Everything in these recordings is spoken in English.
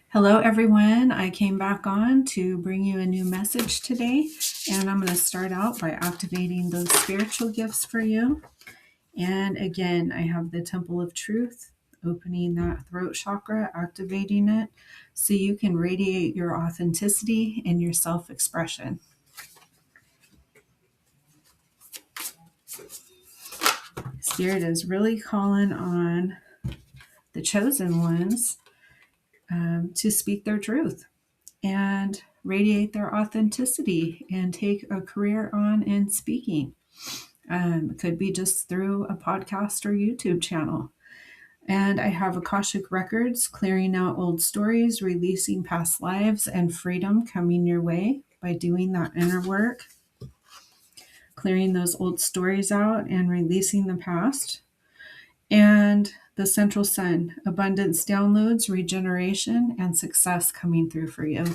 Hello, everyone. I came back on to bring you a new message today, and I'm going to start out by activating those spiritual gifts for you. And again, I have the Temple of Truth, opening that throat chakra, activating it so you can radiate your authenticity and your self-expression. Spirit is really calling on the chosen ones to speak their truth and radiate their authenticity and take a career on in speaking. It could be just through a podcast or YouTube channel. And I have Akashic Records, clearing out old stories, releasing past lives, and freedom coming your way by doing that inner work, clearing those old stories out and releasing the past. And the Central Sun, abundance downloads, regeneration, and success coming through for you.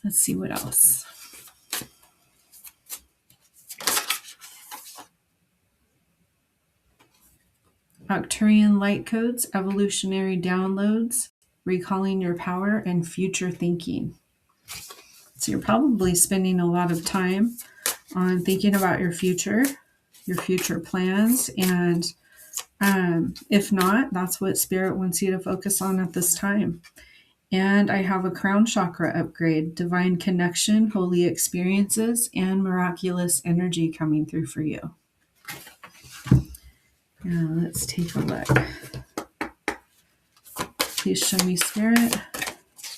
Let's see what else. Arcturian light codes, evolutionary downloads, recalling your power, and future thinking. So you're probably spending a lot of time on thinking about your future plans, and if not, that's what Spirit wants you to focus on at this time. And I have a crown chakra upgrade, divine connection, holy experiences, and miraculous energy coming through for you. Now let's take a look. Please show me, Spirit.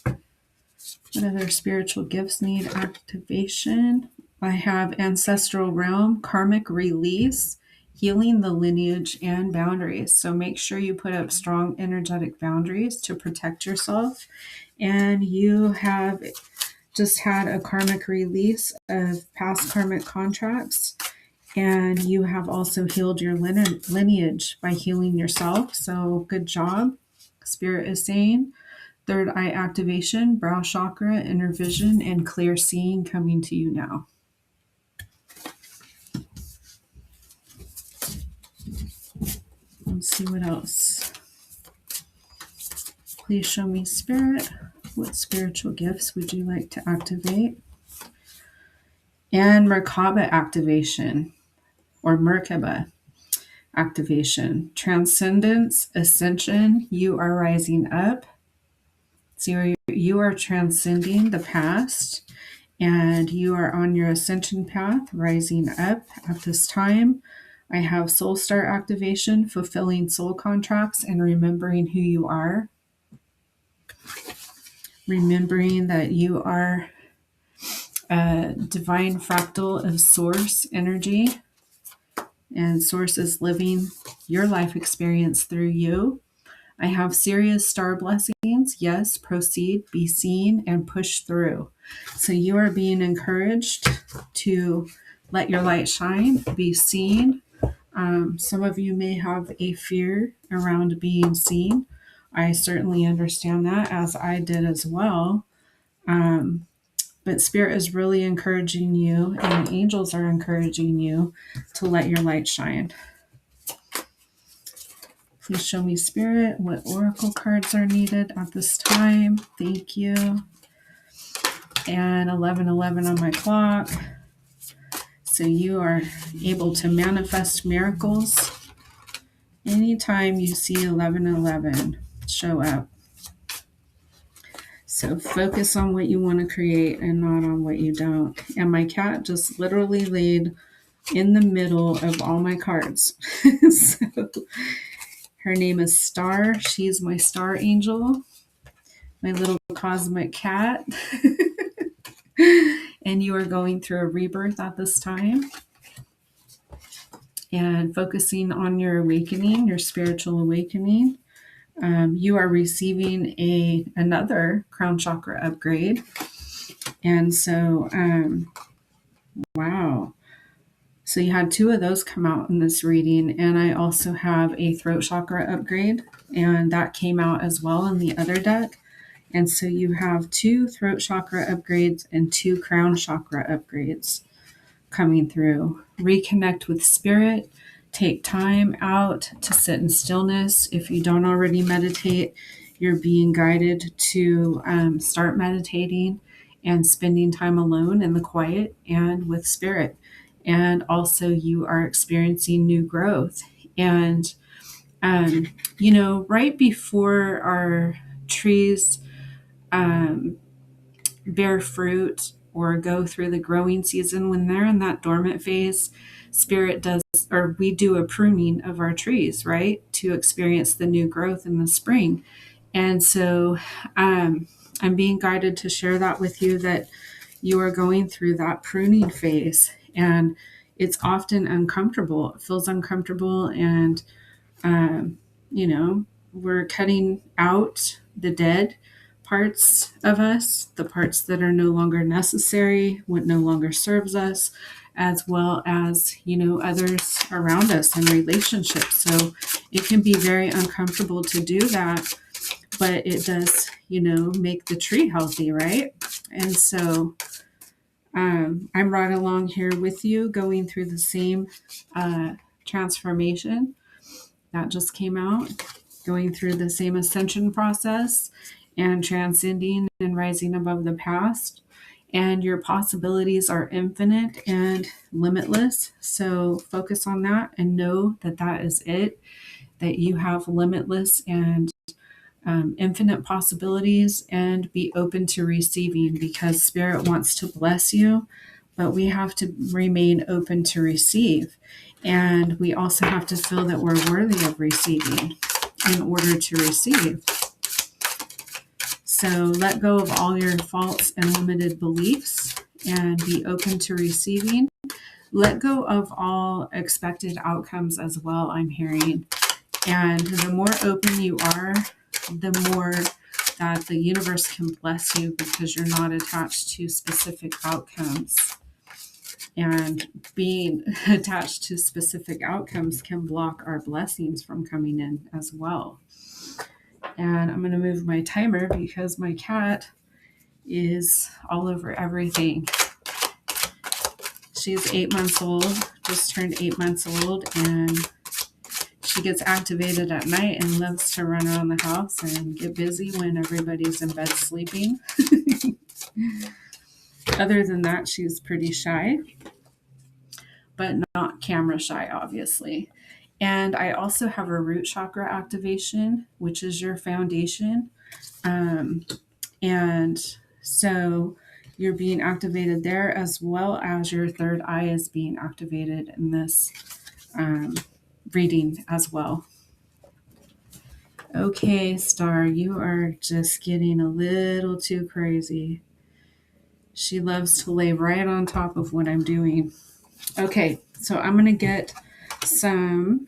What other spiritual gifts need activation? I have ancestral realm, karmic release, healing the lineage, and boundaries. So make sure you put up strong energetic boundaries to protect yourself. And you have just had a karmic release of past karmic contracts. And you have also healed your lineage by healing yourself. So good job. Spirit is saying. Third eye activation, brow chakra, inner vision, and clear seeing coming to you now. Let's see what else. Please show me, Spirit. What spiritual gifts would you like to activate? And Merkaba activation, or Merkaba activation. Transcendence, ascension, you are rising up. So you are transcending the past, and you are on your ascension path, rising up at this time. I have Soul Star activation, fulfilling soul contracts, and remembering who you are. Remembering that you are a divine fractal of source energy, and source is living your life experience through you. I have serious star blessings. Yes, proceed, be seen, and push through. So you are being encouraged to let your light shine, be seen. Some of you may have a fear around being seen. I certainly understand that, as I did as well. But Spirit is really encouraging you, and the angels are encouraging you to let your light shine. Please show me, Spirit, what oracle cards are needed at this time. Thank you. And 11:11 on my clock. So you are able to manifest miracles anytime you see 11:11 show up. So focus on what you want to create and not on what you don't. And my cat just literally laid in the middle of all my cards. So her name is Star. She's my star angel, my little cosmic cat. And you are going through a rebirth at this time. And focusing on your awakening, your spiritual awakening. You are receiving another crown chakra upgrade. And so, wow. So you had two of those come out in this reading, and I also have a throat chakra upgrade, and that came out as well in the other deck. And so you have two throat chakra upgrades and two crown chakra upgrades coming through. Reconnect with Spirit. Take time out to sit in stillness. If you don't already meditate, You're being guided to start meditating and spending time alone in the quiet and with spirit. And also, you are experiencing new growth. And, right before our trees bear fruit or go through the growing season, when they're in that dormant phase, spirit does, or we do a pruning of our trees, right? To experience the new growth in the spring. And so I'm being guided to share that with you, that you are going through that pruning phase. And it's often uncomfortable. It feels uncomfortable. And, um, we're cutting out the dead parts of us, the parts that are no longer necessary, what no longer serves us, as well as, others around us in relationships. So it can be very uncomfortable to do that, but it does, make the tree healthy, right? And so I'm right along here with you, going through the same transformation that just came out, going through the same ascension process and transcending and rising above the past. And your possibilities are infinite and limitless. So focus on that and know that that is it, that you have limitless and infinite possibilities, and be open to receiving, because Spirit wants to bless you, but we have to remain open to receive. And we also have to feel that we're worthy of receiving in order to receive. So let go of all your false and limited beliefs and be open to receiving. Let go of all expected outcomes as well, I'm hearing. And the more open you are, the more that the universe can bless you, because you're not attached to specific outcomes. And being attached to specific outcomes can block our blessings from coming in as well. And I'm going to move my timer because my cat is all over everything. She's 8 months old, just turned 8 months old, and she gets activated at night and loves to run around the house and get busy when everybody's in bed sleeping. Other than that, she's pretty shy, but not camera shy, obviously. And I also have a root chakra activation, which is your foundation. And so you're being activated there, as well as your third eye is being activated in this reading as well. Okay, Star, you are just getting a little too crazy. She loves to lay right on top of what I'm doing. Okay, so I'm going to get some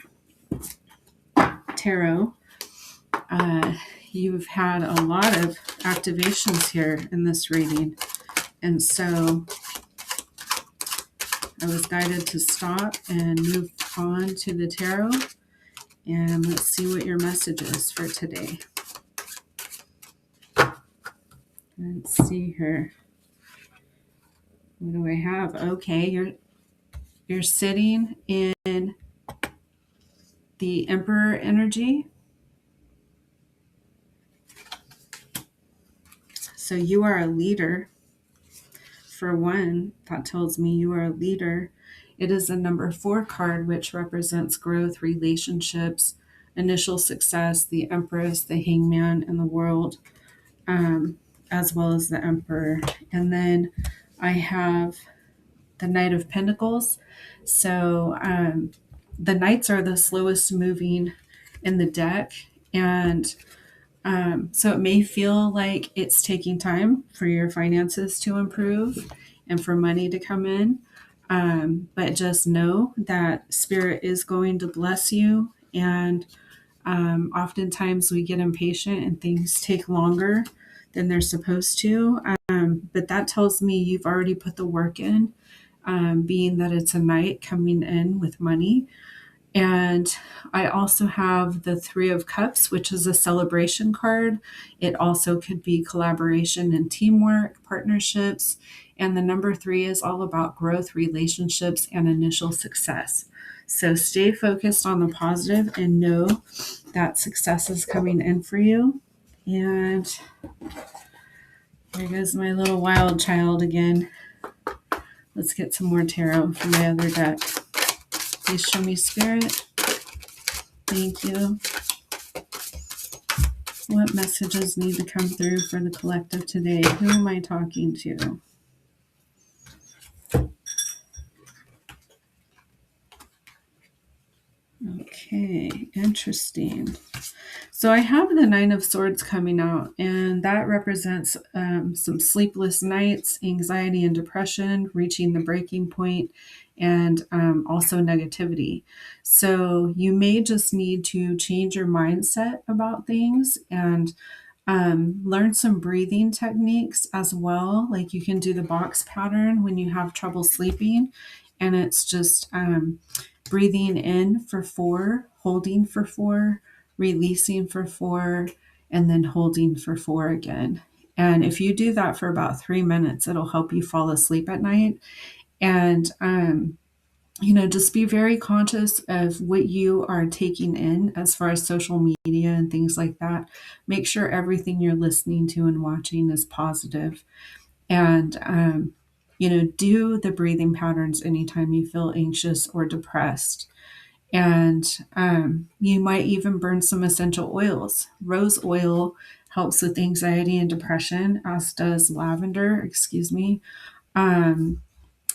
tarot. You've had a lot of activations here in this reading, and so I was guided to stop and move on to the tarot, and let's see what your message is for today. Let's see here. What do I have? Okay, you're sitting in the Emperor energy. So you are a leader. For one, that tells me you are a leader. It is a number 4 card, which represents growth, relationships, initial success, the Empress, the Hangman, and the World, as well as the Emperor. And then I have the Knight of Pentacles. So the Knights are the slowest moving in the deck. And so it may feel like it's taking time for your finances to improve and for money to come in. But just know that Spirit is going to bless you. And oftentimes we get impatient and things take longer than they're supposed to. But that tells me you've already put the work in, being that it's a Knight coming in with money. And I also have the 3 of Cups, which is a celebration card. It also could be collaboration and teamwork, partnerships. And the number 3 is all about growth, relationships, and initial success. So stay focused on the positive and know that success is coming in for you. And there goes my little wild child again. Let's get some more tarot from my other deck. Please show me, Spirit. Thank you. What messages need to come through for the collective today? Who am I talking to? Okay, interesting. So I have the Nine of Swords coming out, and that represents some sleepless nights, anxiety and depression, reaching the breaking point, and also negativity. So you may just need to change your mindset about things and learn some breathing techniques as well. Like you can do the box pattern when you have trouble sleeping, and it's just breathing in for 4, holding for 4, releasing for 4, and then holding for 4 again. And if you do that for about 3 minutes, it'll help you fall asleep at night. And just be very conscious of what you are taking in as far as social media and things like that. Make sure everything you're listening to and watching is positive. And, do the breathing patterns anytime you feel anxious or depressed. And you might even burn some essential oils. Rose oil helps with anxiety and depression, as does lavender,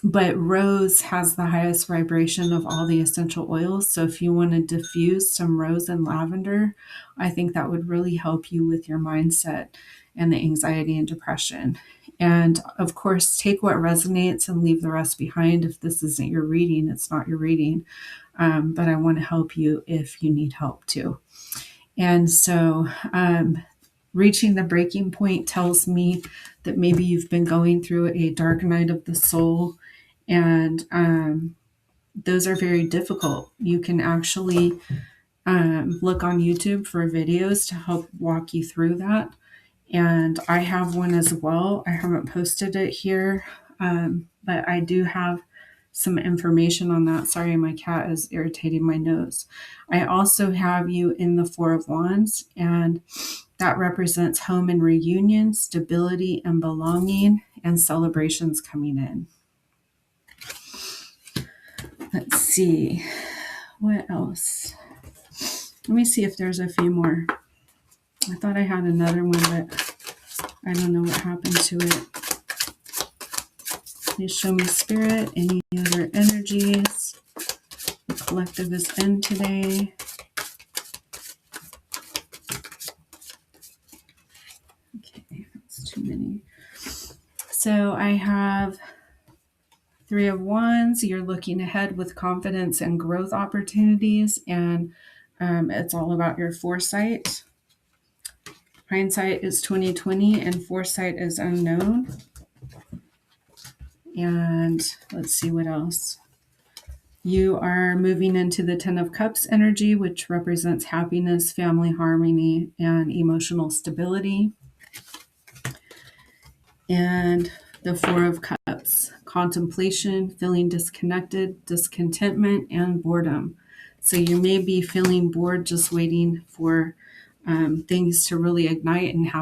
but rose has the highest vibration of all the essential oils. So if you want to diffuse some rose and lavender, I think that would really help you with your mindset and the anxiety and depression. And of course, take what resonates and leave the rest behind. If this isn't your reading, it's not your reading. But I want to help you if you need help too. And so reaching the breaking point tells me that maybe you've been going through a dark night of the soul, and those are very difficult. You can actually look on YouTube for videos to help walk you through that. And I have one as well. I haven't posted it here, but I do have some information on that. Sorry, my cat is irritating my nose. I also have you in the Four of Wands, and that represents home and reunion, stability and belonging, and celebrations coming in. Let's see. What else? Let me see if there's a few more. I thought I had another one, but I don't know what happened to it. Please show me, Spirit, any other energies the collective is in today. Okay, that's too many. So I have Three of Wands. You're looking ahead with confidence and growth opportunities, and it's all about your foresight. Hindsight is 2020, and foresight is unknown. And let's see what else. You are moving into the Ten of Cups energy, which represents happiness, family harmony, and emotional stability. And the Four of Cups, contemplation, feeling disconnected, discontentment, and boredom. So you may be feeling bored, just waiting for things to really ignite and happen